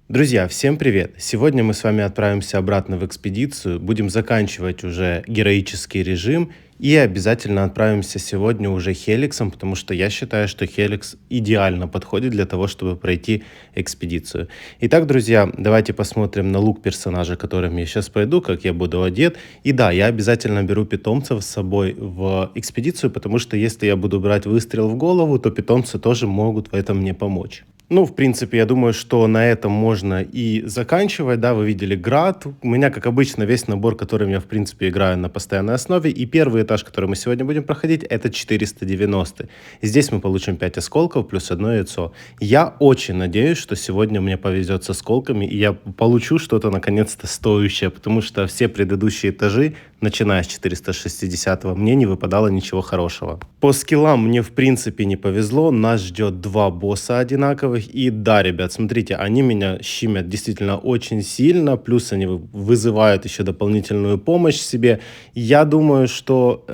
Друзья, всем привет! Сегодня мы с вами отправимся обратно в экспедицию, будем заканчивать уже героический режим и обязательно отправимся сегодня уже Хеликсом, потому что я считаю, что Хеликс идеально подходит для того, чтобы пройти экспедицию. Итак, друзья, давайте посмотрим на лук персонажа, которым я сейчас пойду, как я буду одет. И да, я обязательно беру питомцев с собой в экспедицию, потому что если я буду брать выстрел в голову, то питомцы тоже могут в этом мне помочь. Ну, в принципе, я думаю, что на этом можно и заканчивать, да, вы видели град. У меня, как обычно, весь набор, которым я, в принципе, играю на постоянной основе. И первый этаж, который мы сегодня будем проходить, это 490. Здесь мы получим 5 осколков плюс одно яйцо. Я очень надеюсь, что сегодня мне повезет с осколками, и я получу что-то, наконец-то, стоящее, потому что все предыдущие этажи, начиная с 460-го, мне не выпадало ничего хорошего. По скиллам мне, в принципе, не повезло. Нас ждет два босса одинаковых. И да, ребят, смотрите, они меня щемят действительно очень сильно. Плюс они вызывают еще дополнительную помощь себе. Я думаю, что,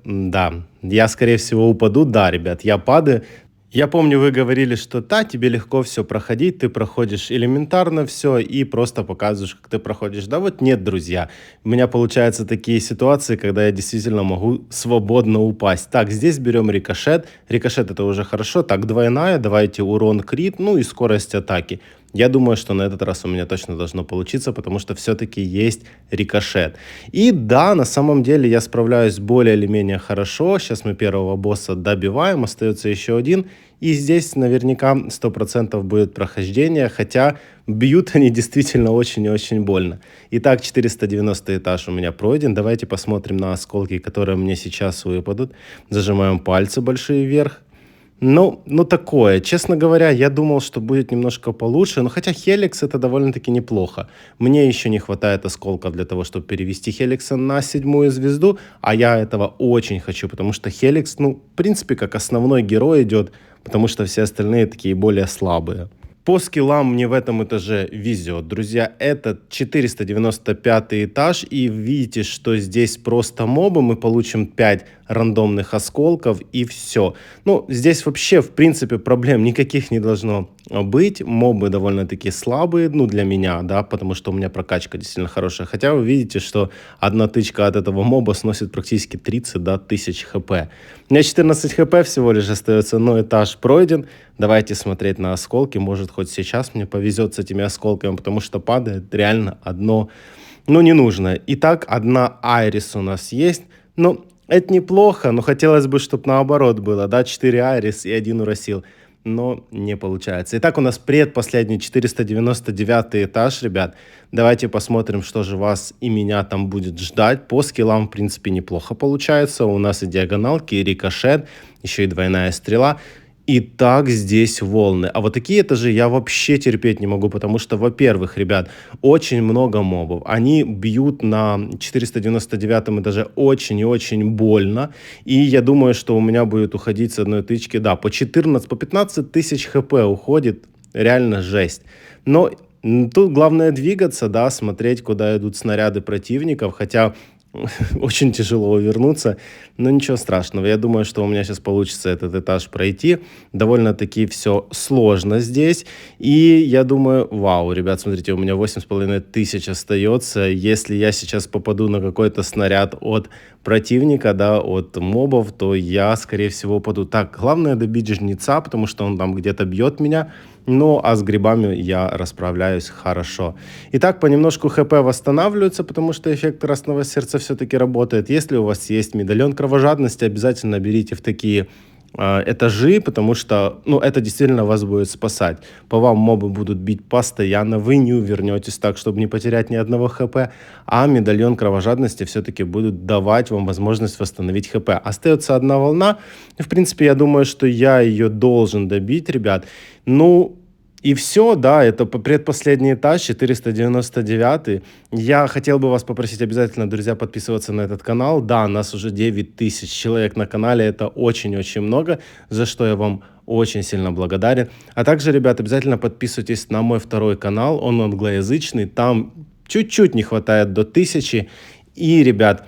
да, я, скорее всего, упаду. Да, ребят, я падаю. Я помню, вы говорили, что да, тебе легко все проходить, ты проходишь элементарно все и просто показываешь, как ты проходишь. Да вот нет, друзья. У меня получаются такие ситуации, когда я действительно могу свободно упасть. Так, здесь берем рикошет. Рикошет это уже хорошо. Так, двойная, давайте урон крит, ну и скорость атаки. Я думаю, что на этот раз у меня точно должно получиться, потому что все-таки есть рикошет. И да, на самом деле я справляюсь более или менее хорошо. Сейчас мы первого босса добиваем, остается еще один. И здесь наверняка 100% будет прохождение, хотя бьют они действительно очень и очень больно. Итак, 490 этаж у меня пройден. Давайте посмотрим на осколки, которые мне сейчас выпадут. Зажимаем пальцы большие вверх. Ну такое. Честно говоря, я думал, что будет немножко получше, но хотя Хеликс это довольно-таки неплохо. Мне еще не хватает осколков для того, чтобы перевести Хеликса на 7-ю звезду, а я этого очень хочу, потому что Хеликс, ну, в принципе, как основной герой идет, потому что все остальные такие более слабые. По скиллам мне в этом этаже везет. Друзья, это 495 этаж, и видите, что здесь просто мобы. Мы получим 5 рандомных осколков, и все. Ну, здесь вообще, в принципе, проблем никаких не должно быть. Мобы довольно-таки слабые, ну, для меня, да, потому что у меня прокачка действительно хорошая. Хотя вы видите, что одна тычка от этого моба сносит практически 30 до 1000 хп. У меня 14 хп всего лишь остается, но этаж пройден. Давайте смотреть на осколки. Может, хоть сейчас мне повезет с этими осколками, потому что падает реально одно, ну, ненужное. Итак, одна Айрис у нас есть. Ну, это неплохо, но хотелось бы, чтобы наоборот было, да, 4 Айрис и 1 Урасил. Но не получается. Итак, у нас предпоследний 499 этаж, ребят. Давайте посмотрим, что же вас и меня там будет ждать. По скиллам, в принципе, неплохо получается. У нас и диагоналки, и рикошет, еще и двойная стрела. И так здесь волны. А вот такие этажи я вообще терпеть не могу, потому что, во-первых, ребят, очень много мобов. Они бьют на 499 этаже очень и очень больно. И я думаю, что у меня будет уходить с одной тычки, да, по 14, по 15 тысяч хп уходит. Реально жесть. Но тут главное двигаться, да, смотреть, куда идут снаряды противников. Хотя очень тяжело увернуться, но ничего страшного. Я думаю, что у меня сейчас получится этот этаж пройти. Довольно-таки все сложно здесь. И я думаю, вау, ребят, смотрите, у меня 8500 остается. Если я сейчас попаду на какой-то снаряд от противника, да, от мобов, то я, скорее всего, упаду. Так, главное добить жнеца, потому что он там где-то бьет меня. Ну, а с грибами я расправляюсь хорошо. Итак, понемножку ХП восстанавливается, потому что эффект красного сердца все-таки работает. Если у вас есть медальон кровожадности, обязательно берите в такие этажи, потому что, ну, это действительно вас будет спасать. По вам мобы будут бить постоянно, вы не увернетесь так, чтобы не потерять ни одного хп, а медальон кровожадности все-таки будет давать вам возможность восстановить хп. Остается одна волна, в принципе, я думаю, что я ее должен добить, ребят. Ну, и все, да, это предпоследний этаж, 499. Я хотел бы вас попросить обязательно, друзья, подписываться на этот канал. Да, нас уже 9000 человек на канале, это очень-очень много, за что я вам очень сильно благодарен. А также, ребят, обязательно подписывайтесь на мой второй канал, он англоязычный, там чуть-чуть не хватает до 1000. И, ребят,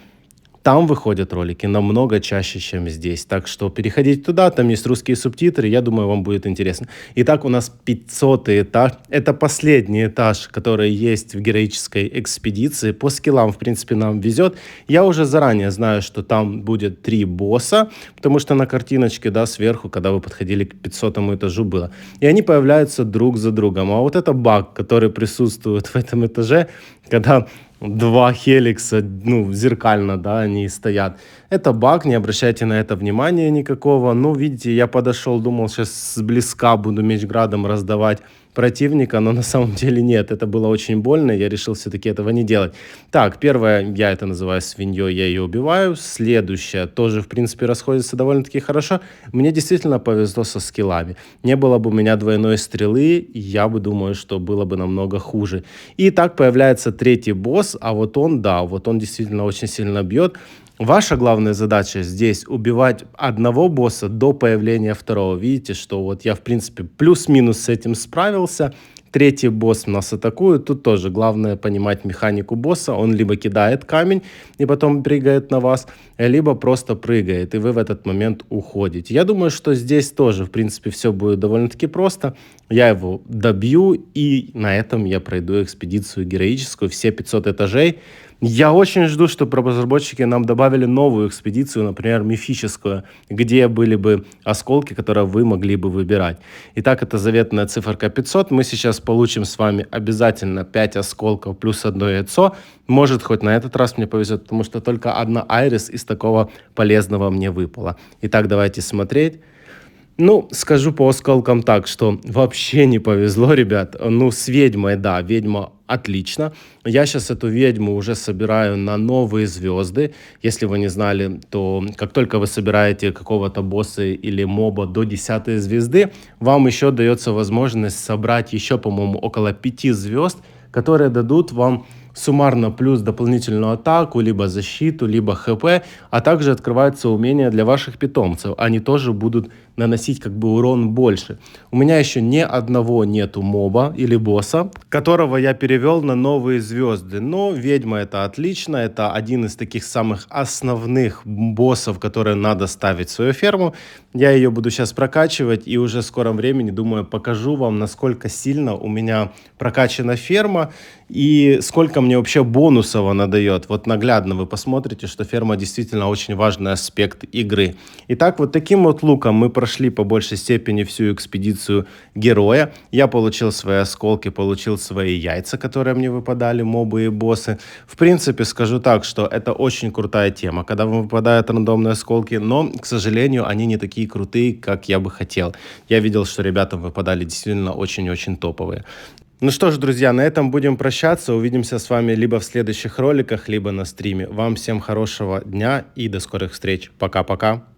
Там выходят ролики намного чаще, чем здесь. Так что переходите туда, там есть русские субтитры, я думаю, вам будет интересно. Итак, у нас 500 этаж. Это последний этаж, который есть в героической экспедиции. По скиллам, в принципе, нам везет. Я уже заранее знаю, что там будет 3 босса, потому что на картиночке, да, сверху, когда вы подходили к 500 этажу, было. И они появляются друг за другом. А вот это баг, который присутствует в этом этаже, когда два хеликса, ну, зеркально, да, они стоят. Это баг, не обращайте на это внимания никакого. Ну, видите, я подошел, думал, сейчас сблизка буду мечградом раздавать противника, но на самом деле нет, это было очень больно, я решил все-таки этого не делать. Так, первое, я это называю свиньей, я ее убиваю. Следующее, тоже, в принципе, расходится довольно-таки хорошо. Мне действительно повезло со скиллами. Не было бы у меня двойной стрелы, я бы думаю, что было бы намного хуже. И так появляется третий босс, а вот он, да, вот он действительно очень сильно бьет. Ваша главная задача здесь убивать одного босса до появления второго. Видите, что вот я, в принципе, плюс-минус с этим справился. Третий босс нас атакует. Тут тоже главное понимать механику босса. Он либо кидает камень и потом прыгает на вас, либо просто прыгает, и вы в этот момент уходите. Я думаю, что здесь тоже, в принципе, все будет довольно-таки просто. Я его добью, и на этом я пройду экспедицию героическую, все 500 этажей. Я очень жду, чтобы разработчики нам добавили новую экспедицию, например, мифическую, где были бы осколки, которые вы могли бы выбирать. Итак, это заветная циферка 500. Мы сейчас получим с вами обязательно 5 осколков плюс одно яйцо. Может, хоть на этот раз мне повезет, потому что только одна айрис из такого полезного мне выпала. Итак, давайте смотреть. Ну, скажу по осколкам так, что вообще не повезло, ребят. Ну, с ведьмой, да, ведьма отлично. Я сейчас эту ведьму уже собираю на новые звезды. Если вы не знали, то как только вы собираете какого-то босса или моба до 10 звезды, вам еще дается возможность собрать еще, по-моему, около 5 звезд, которые дадут вам суммарно плюс дополнительную атаку, либо защиту, либо хп, а также открываются умения для ваших питомцев. Они тоже будут наносить как бы урон больше. У меня еще ни одного нету моба или босса, которого я перевел на новые звезды. Но ведьма это отлично, это один из таких самых основных боссов, которые надо ставить в свою ферму. Я ее буду сейчас прокачивать и уже в скором времени, думаю, покажу вам, насколько сильно у меня прокачана ферма и сколько мне вообще бонусов она дает. Вот наглядно вы посмотрите, что ферма действительно очень важный аспект игры. Итак, вот таким вот луком мы прошли по большей степени всю экспедицию героя. Я получил свои осколки, получил свои яйца, которые мне выпадали, мобы и боссы. В принципе, скажу так, что это очень крутая тема, когда вам выпадают рандомные осколки, но, к сожалению, они не такие крутые, как я бы хотел. Я видел, что ребятам выпадали действительно очень-очень топовые. Ну что ж, друзья, на этом будем прощаться. Увидимся с вами либо в следующих роликах, либо на стриме. Вам всем хорошего дня и до скорых встреч. Пока-пока.